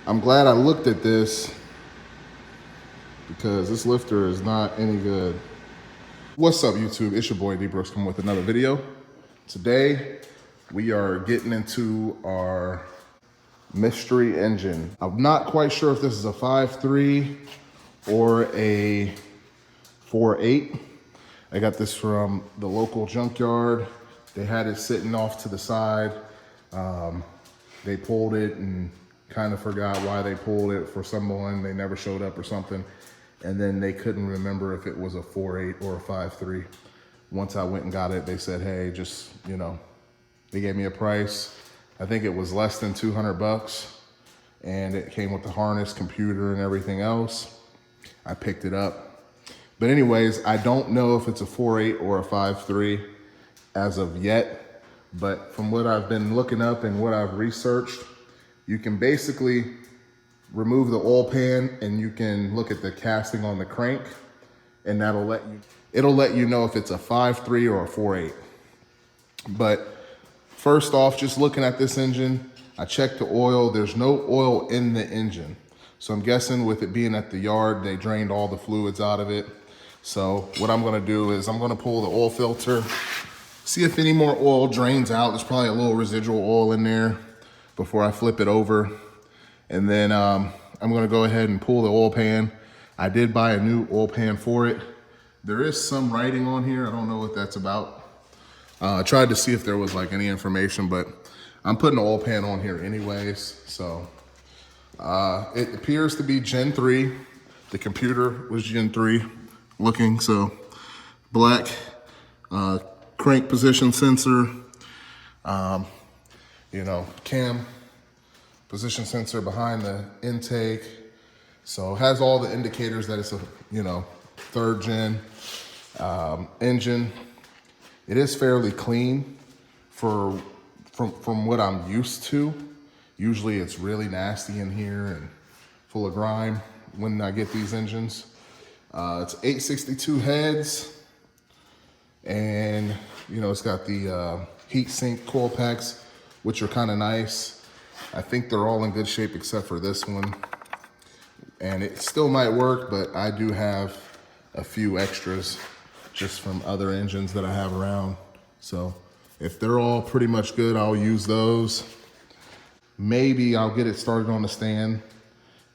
I'm glad I looked at this because this lifter is not any good. What's up, YouTube? It's your boy D Brooks coming with another video. Today, we are getting into our mystery engine. I'm not quite sure if this is a 5.3 or a 4.8. I got this from the local junkyard. They had it sitting off to the side. They pulled it and kind of forgot why they pulled it for someone. They never showed up or something. And then they couldn't remember if it was a 4.8 or a 5.3. Once I went and got it, they said, hey, just, they gave me a price. I think it was less than 200 bucks. And it came with the harness, computer, and everything else. I picked it up. But anyways, I don't know if it's a 4.8 or a 5.3 as of yet. But from what I've been looking up and what I've researched, you can basically remove the oil pan and you can look at the casting on the crank, and it'll let you know if it's a 5.3 or a 4.8. But first off, just looking at this engine, I checked the oil. There's no oil in the engine. So I'm guessing with it being at the yard, they drained all the fluids out of it. So what I'm gonna do is I'm gonna pull the oil filter, see if any more oil drains out. There's probably a little residual oil in there before I flip it over. And then I'm gonna go ahead and pull the oil pan. I did buy a new oil pan for it. There is some writing on here. I don't know what that's about. I tried to see if there was like any information, but I'm putting the oil pan on here anyways. So it appears to be Gen 3. The computer was Gen 3 looking, so black crank position sensor, cam position sensor behind the intake. So it has all the indicators that it's a, third gen engine. It is fairly clean from what I'm used to. Usually it's really nasty in here and full of grime when I get these engines. It's 862 heads, and it's got the heat sink coil packs, which are kind of nice. I think they're all in good shape except for this one. And it still might work, but I do have a few extras just from other engines that I have around. So if they're all pretty much good, I'll use those. Maybe I'll get it started on the stand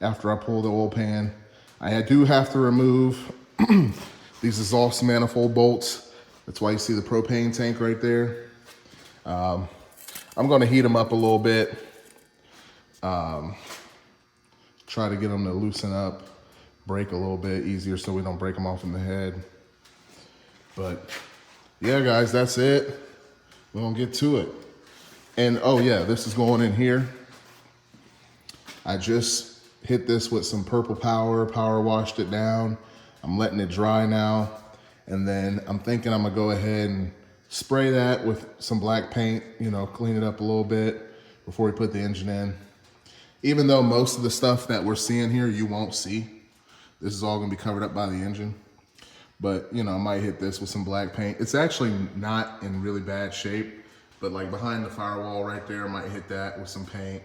after I pull the oil pan. I do have to remove these exhaust manifold bolts. That's why you see the propane tank right there. I'm gonna heat them up a little bit. Try to get them to loosen up, break a little bit easier so we don't break them off in the head. But yeah, guys, that's it. We're gonna get to it. And oh yeah, this is going in here. I just hit this with some purple power washed it down. I'm letting it dry now. And then I'm thinking I'm gonna go ahead and spray that with some black paint, clean it up a little bit before we put the engine in. Even though most of the stuff that we're seeing here, you won't see. This is all gonna be covered up by the engine. But, I might hit this with some black paint. It's actually not in really bad shape, but like behind the firewall right there, I might hit that with some paint.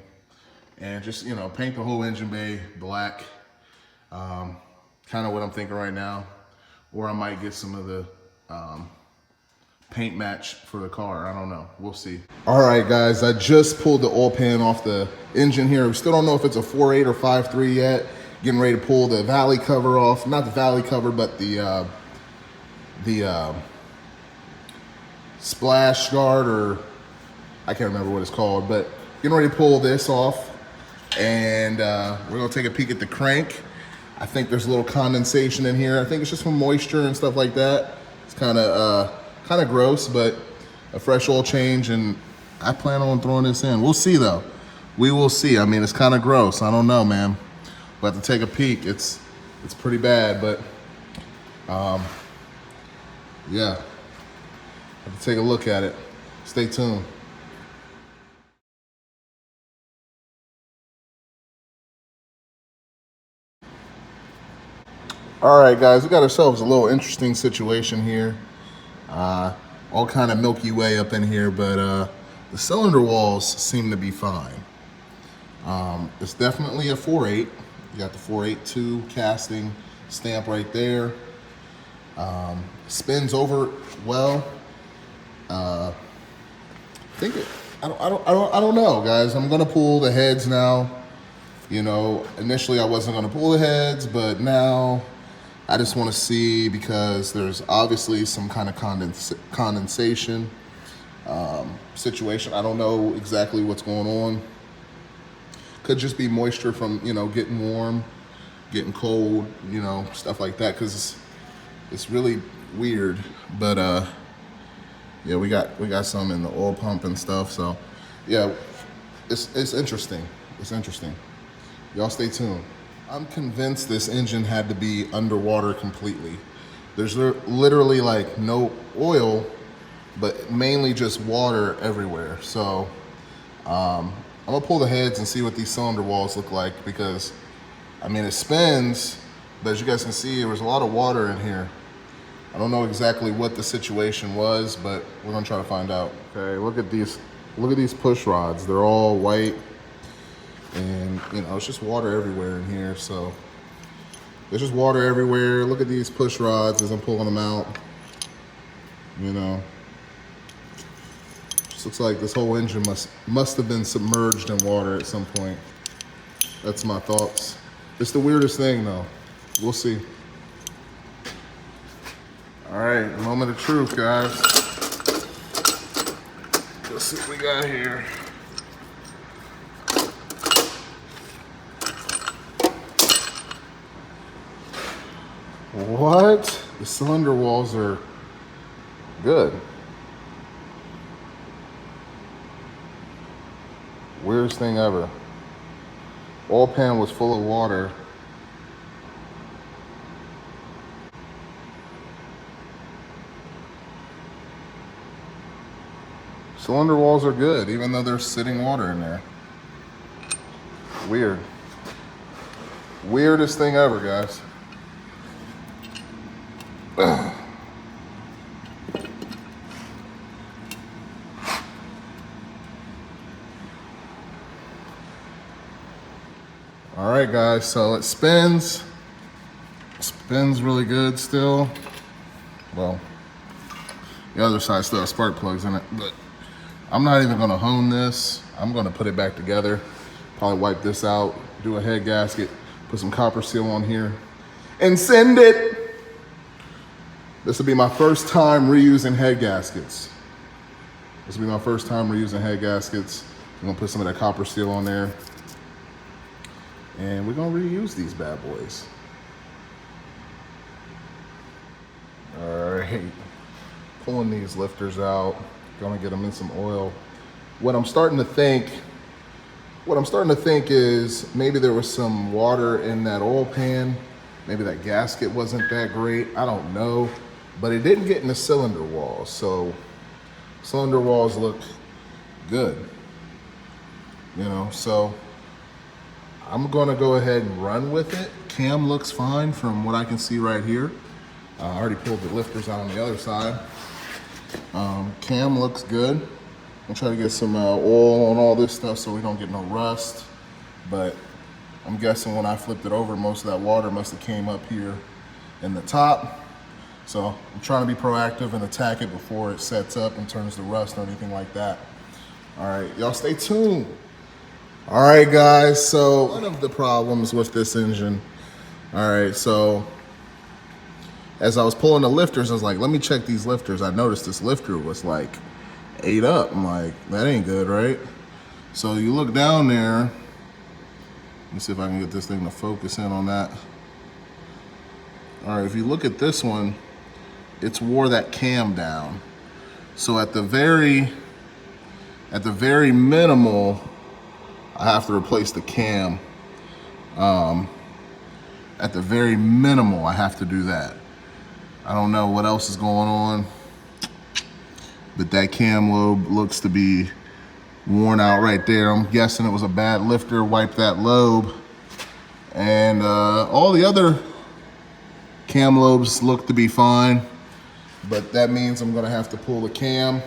And just, paint the whole engine bay black. Kind of what I'm thinking right now. Or I might get some of the paint match for the car. I don't know. We'll see. All right, guys. I just pulled the oil pan off the engine here. We still don't know if it's a 4.8 or 5.3 yet. Getting ready to pull the valley cover off. Not the valley cover, but the splash guard, or I can't remember what it's called. But getting ready to pull this off. And we're going to take a peek at the crank. I think there's a little condensation in here. I think it's just from moisture and stuff like that. It's kind of gross, but a fresh oil change, and I plan on throwing this in. We'll see though. We will see. I mean, it's kind of gross. I don't know, man. We'll have to take a peek. It's pretty bad, but yeah. Have to take a look at it. Stay tuned. All right, guys, we got ourselves a little interesting situation here. All kind of Milky Way up in here, but the cylinder walls seem to be fine. It's definitely a 4.8. You got the 4.82 casting stamp right there. Spins over well. I think it. I don't know, guys. I'm gonna pull the heads now. You know, initially I wasn't gonna pull the heads, but now I just want to see, because there's obviously some kind of condensation situation. I don't know exactly what's going on. Could just be moisture from, you know, getting warm, getting cold, you know, stuff like that, because it's really weird. But yeah, we got some in the oil pump and stuff. So yeah, it's interesting. It's interesting. Y'all stay tuned. I'm convinced this engine had to be underwater completely. There's literally like no oil, but mainly just water everywhere. So I'm gonna pull the heads and see what these cylinder walls look like, because I mean, it spins, but as you guys can see, there was a lot of water in here. I don't know exactly what the situation was, but we're gonna try to find out. Okay, look at these push rods. They're all white. And, you know, it's just water everywhere in here. So there's just water everywhere. Look at these push rods as I'm pulling them out. You know, just looks like this whole engine must have been submerged in water at some point. That's my thoughts. It's the weirdest thing, though. We'll see. All right, moment of truth, guys. Let's see what we got here. What? The cylinder walls are good. Weirdest thing ever. Oil pan was full of water. Cylinder walls are good, even though there's sitting water in there. Weird. Weirdest thing ever, guys. All right, guys, so it spins. Spins really good still. Well, the other side still has spark plugs in it, but I'm not even gonna hone this. I'm gonna put it back together, probably wipe this out, do a head gasket, put some copper seal on here, and send it. This will be my first time reusing head gaskets. This will be my first time reusing head gaskets. I'm gonna put some of that copper seal on there, and we're gonna reuse these bad boys. All right, pulling these lifters out, gonna get them in some oil. What I'm starting to think is maybe there was some water in that oil pan. Maybe that gasket wasn't that great, I don't know. But it didn't get in the cylinder walls, so cylinder walls look good. You know, so I'm gonna go ahead and run with it. Cam looks fine from what I can see right here. I already pulled the lifters out on the other side. Cam looks good. I'm trying to get some oil on all this stuff so we don't get no rust. But I'm guessing when I flipped it over, most of that water must have came up here in the top. So I'm trying to be proactive and attack it before it sets up and turns to rust or anything like that. All right, y'all stay tuned. All right, guys, so one of the problems with this engine, all right, so as I was pulling the lifters, I was like, let me check these lifters. I noticed this lifter was like ate up. I'm like, that ain't good, right? So you look down there, let me see if I can get this thing to focus in on that. All right, if you look at this one, it's wore that cam down. So at the very minimal, I have to replace the cam. At the very minimal, I have to do that. I don't know what else is going on, but that cam lobe looks to be worn out right there. I'm guessing it was a bad lifter, wiped that lobe. And all the other cam lobes look to be fine, but that means I'm gonna have to pull the cam.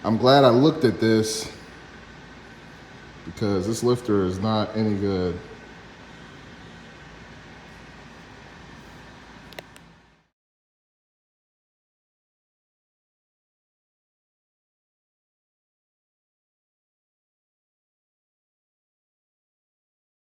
I'm glad I looked at this because this lifter is not any good